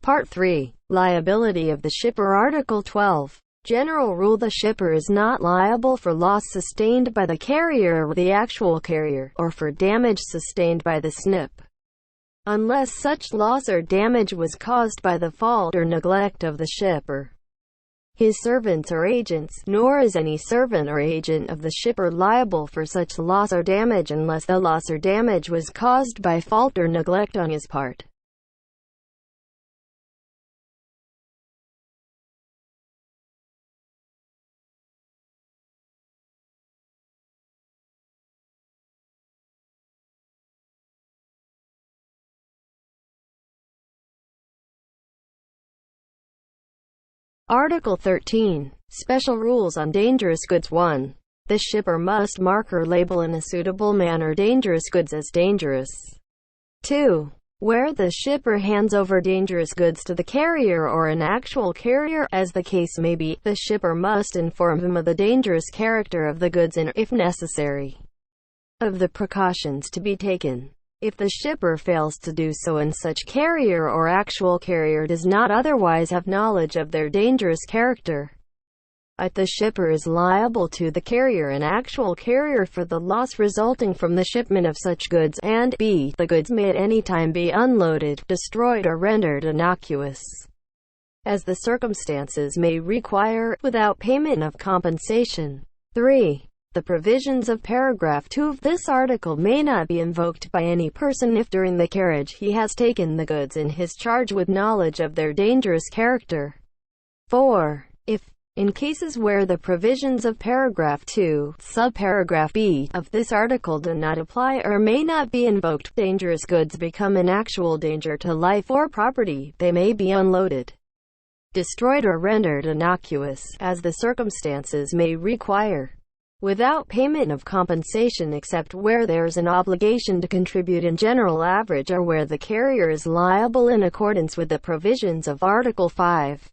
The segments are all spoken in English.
Part 3. Liability of the shipper. Article 12. General rule: the shipper is not liable for loss sustained by the carrier or the actual carrier, or for damage sustained by the SNP, unless such loss or damage was caused by the fault or neglect of the shipper, his servants or agents, nor is any servant or agent of the shipper liable for such loss or damage unless the loss or damage was caused by fault or neglect on his part. Article 13. Special rules on dangerous goods. 1. The shipper must mark or label in a suitable manner dangerous goods as dangerous. 2. Where the shipper hands over dangerous goods to the carrier or an actual carrier, as the case may be, the shipper must inform him of the dangerous character of the goods and, if necessary, of the precautions to be taken. If the shipper fails to do so and such carrier or actual carrier does not otherwise have knowledge of their dangerous character, the shipper is liable to the carrier and actual carrier for the loss resulting from the shipment of such goods, and b. the goods may at any time be unloaded, destroyed or rendered innocuous, as the circumstances may require, without payment of compensation. 3. The provisions of paragraph 2 of this article may not be invoked by any person if during the carriage he has taken the goods in his charge with knowledge of their dangerous character. 4. If, in cases where the provisions of paragraph 2, subparagraph b, of this article do not apply or may not be invoked, dangerous goods become an actual danger to life or property, they may be unloaded, destroyed or rendered innocuous, as the circumstances may require, without payment of compensation except where there is an obligation to contribute in general average or where the carrier is liable in accordance with the provisions of Article 5.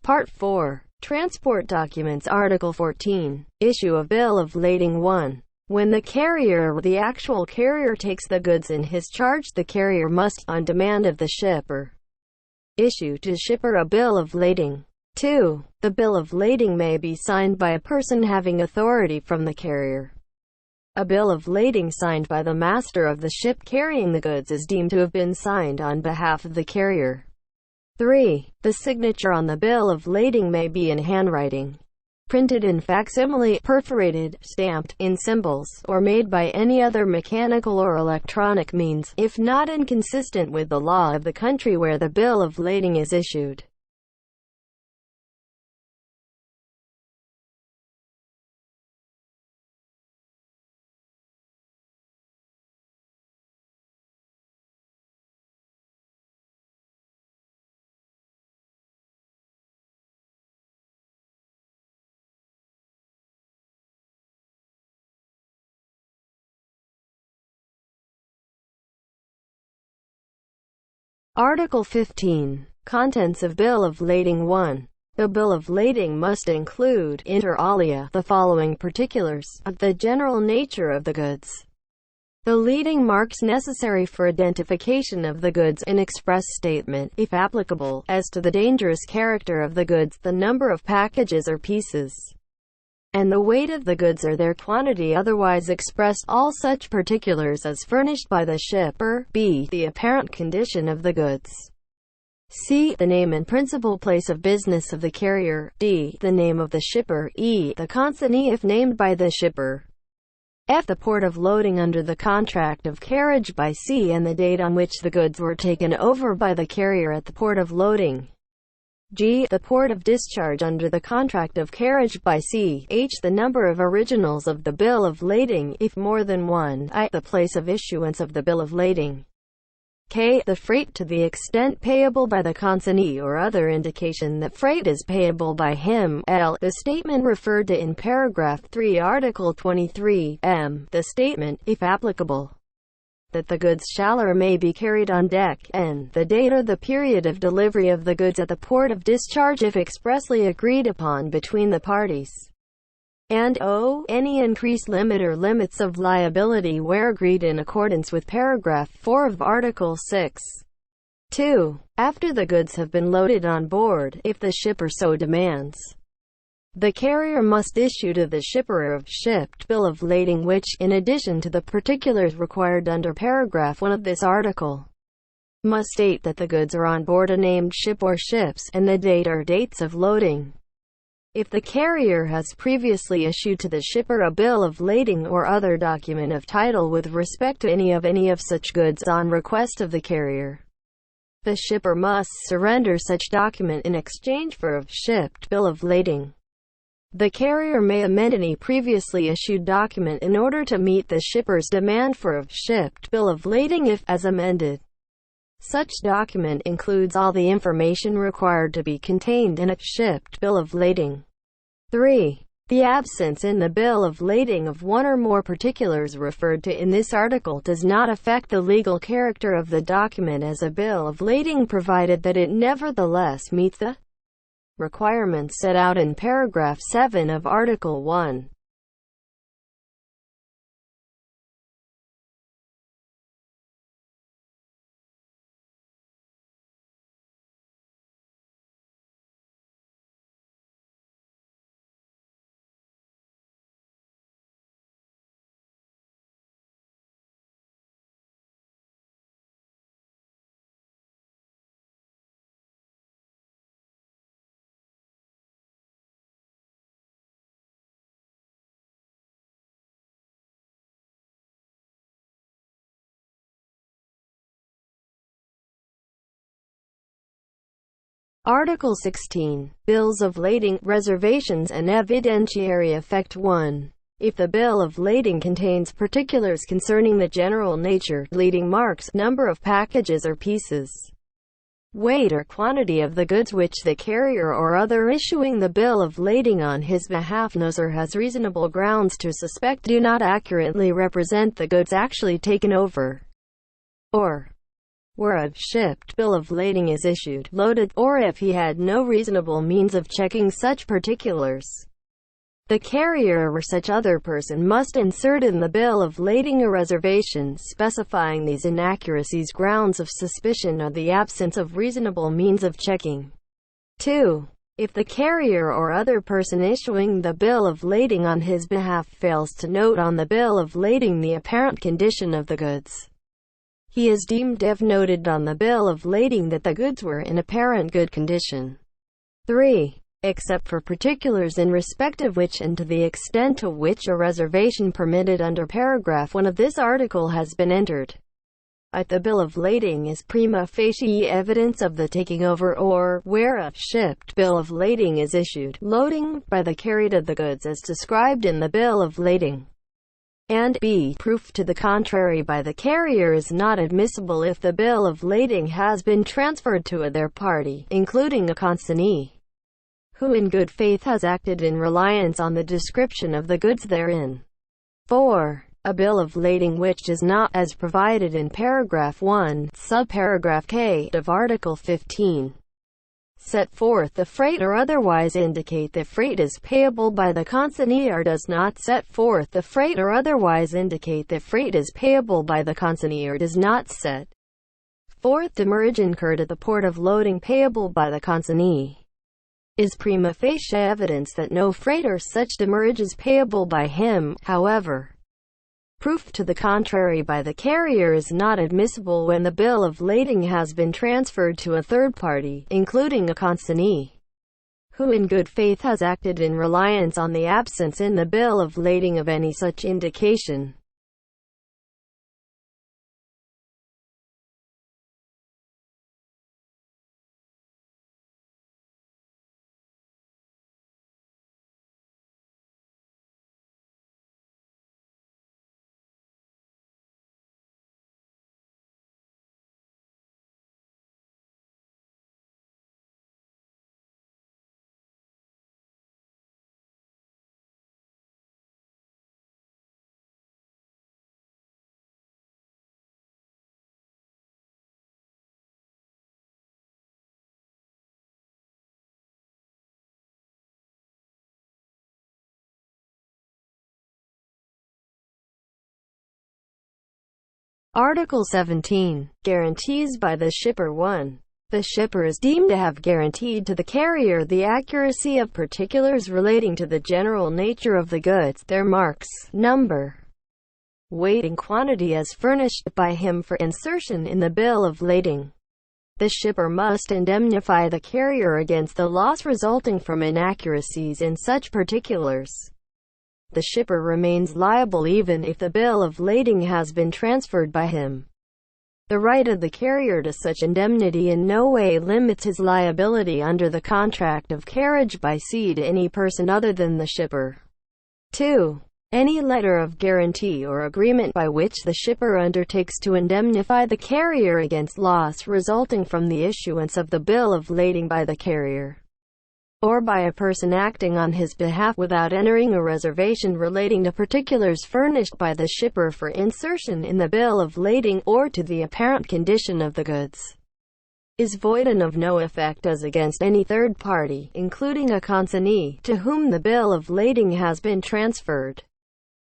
Part 4. Transport documents. Article 14. Issue a bill of lading. 1. When the carrier or the actual carrier takes the goods in his charge, the carrier must, on demand of the shipper, issue to shipper a bill of lading. 2. The bill of lading may be signed by a person having authority from the carrier. A bill of lading signed by the master of the ship carrying the goods is deemed to have been signed on behalf of the carrier. 3. The signature on the bill of lading may be in handwriting, printed in facsimile, perforated, stamped, in symbols, or made by any other mechanical or electronic means, if not inconsistent with the law of the country where the bill of lading is issued. Article 15. Contents of Bill of Lading. 1. The bill of lading must include, inter alia, the following particulars: of the general nature of the goods, the leading marks necessary for identification of the goods, an express statement, if applicable, as to the dangerous character of the goods, the number of packages or pieces, and the weight of the goods or their quantity otherwise expressed, all such particulars as furnished by the shipper. b. The apparent condition of the goods. c. The name and principal place of business of the carrier. d. The name of the shipper. e. The consignee if named by the shipper. f. The port of loading under the contract of carriage by c. and the date on which the goods were taken over by the carrier at the port of loading. g. The port of discharge under the contract of carriage by c. h. The number of originals of the bill of lading, if more than one. I. The place of issuance of the bill of lading. K. The freight to the extent payable by the consignee or other indication that freight is payable by him. L. The statement referred to in paragraph 3 Article 23. M. The statement, if applicable, that the goods shall or may be carried on deck. N. The date or the period of delivery of the goods at the port of discharge if expressly agreed upon between the parties. And O. Any increased limit or limits of liability where agreed in accordance with paragraph 4 of Article 6. 2. After the goods have been loaded on board, if the shipper so demands, the carrier must issue to the shipper a shipped bill of lading which, in addition to the particulars required under paragraph 1 of this article, must state that the goods are on board a named ship or ships, and the date or dates of loading. If the carrier has previously issued to the shipper a bill of lading or other document of title with respect to any of such goods on request of the carrier, the shipper must surrender such document in exchange for a shipped bill of lading. The carrier may amend any previously issued document in order to meet the shipper's demand for a shipped bill of lading if, as amended, such document includes all the information required to be contained in a shipped bill of lading. 3. The absence in the bill of lading of one or more particulars referred to in this article does not affect the legal character of the document as a bill of lading provided that it nevertheless meets the requirements set out in paragraph 7 of Article 1. Article 16. Bills of lading, reservations and evidentiary effect. 1. If the bill of lading contains particulars concerning the general nature, leading marks, number of packages or pieces, weight or quantity of the goods which the carrier or other issuing the bill of lading on his behalf knows or has reasonable grounds to suspect do not accurately represent the goods actually taken over, or where a shipped bill of lading is issued, loaded, or if he had no reasonable means of checking such particulars, the carrier or such other person must insert in the bill of lading a reservation specifying these inaccuracies, grounds of suspicion, or the absence of reasonable means of checking. 2. If the carrier or other person issuing the bill of lading on his behalf fails to note on the bill of lading the apparent condition of the goods, he is deemed if noted on the bill of lading that the goods were in apparent good condition. 3. Except for particulars in respect of which and to the extent to which a reservation permitted under paragraph 1 of this article has been entered, the bill of lading is prima facie evidence of the taking over, or, where a shipped bill of lading is issued, loading by the carried of the goods as described in the bill of lading. And b. Proof to the contrary by the carrier is not admissible if the bill of lading has been transferred to other party, including a consignee, who in good faith has acted in reliance on the description of the goods therein. 4. A bill of lading which is not, as provided in paragraph 1, subparagraph K of Article 15, set forth the freight or otherwise indicate that freight is payable by the consignee, or does not set forth the freight or otherwise indicate that freight is payable by the consignee, or does not set forth demurrage incurred at the port of loading payable by the consignee, is prima facie evidence that no freight or such demurrage is payable by him. However, proof to the contrary by the carrier is not admissible when the bill of lading has been transferred to a third party, including a consignee, who in good faith has acted in reliance on the absence in the bill of lading of any such indication. Article 17. Guarantees by the shipper. 1. The shipper is deemed to have guaranteed to the carrier the accuracy of particulars relating to the general nature of the goods, their marks, number, weight and quantity as furnished by him for insertion in the bill of lading. The shipper must indemnify the carrier against the loss resulting from inaccuracies in such particulars. The shipper remains liable even if the bill of lading has been transferred by him. The right of the carrier to such indemnity in no way limits his liability under the contract of carriage by sea to any person other than the shipper. 2. Any letter of guarantee or agreement by which the shipper undertakes to indemnify the carrier against loss resulting from the issuance of the bill of lading by the carrier, or by a person acting on his behalf without entering a reservation relating to particulars furnished by the shipper for insertion in the bill of lading or to the apparent condition of the goods, is void and of no effect as against any third party, including a consignee, to whom the bill of lading has been transferred.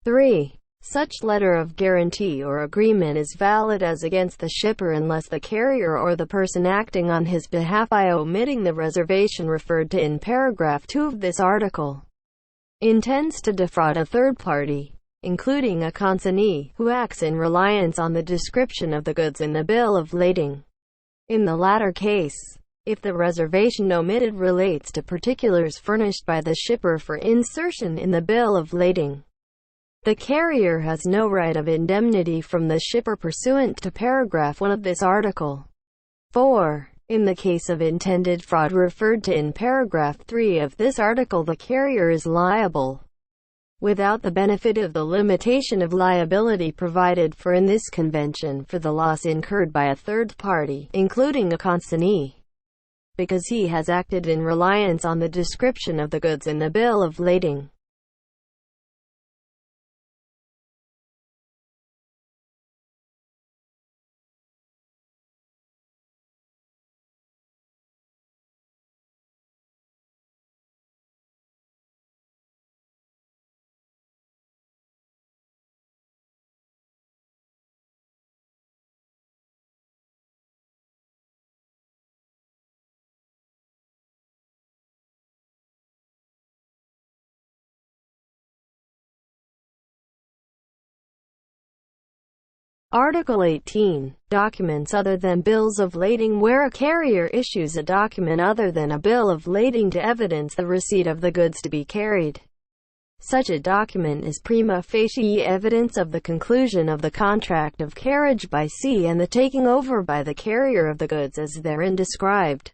3. Such letter of guarantee or agreement is valid as against the shipper unless the carrier or the person acting on his behalf, by omitting the reservation referred to in paragraph 2 of this article, intends to defraud a third party, including a consignee, who acts in reliance on the description of the goods in the bill of lading. In the latter case, if the reservation omitted relates to particulars furnished by the shipper for insertion in the bill of lading, the carrier has no right of indemnity from the shipper pursuant to paragraph 1 of this article. 4. In the case of intended fraud referred to in paragraph 3 of this article, the carrier is liable, without the benefit of the limitation of liability provided for in this convention, for the loss incurred by a third party, including a consignee, because he has acted in reliance on the description of the goods in the bill of lading. Article 18. Documents other than bills of lading. Where a carrier issues a document other than a bill of lading to evidence the receipt of the goods to be carried, such a document is prima facie evidence of the conclusion of the contract of carriage by sea and the taking over by the carrier of the goods as therein described.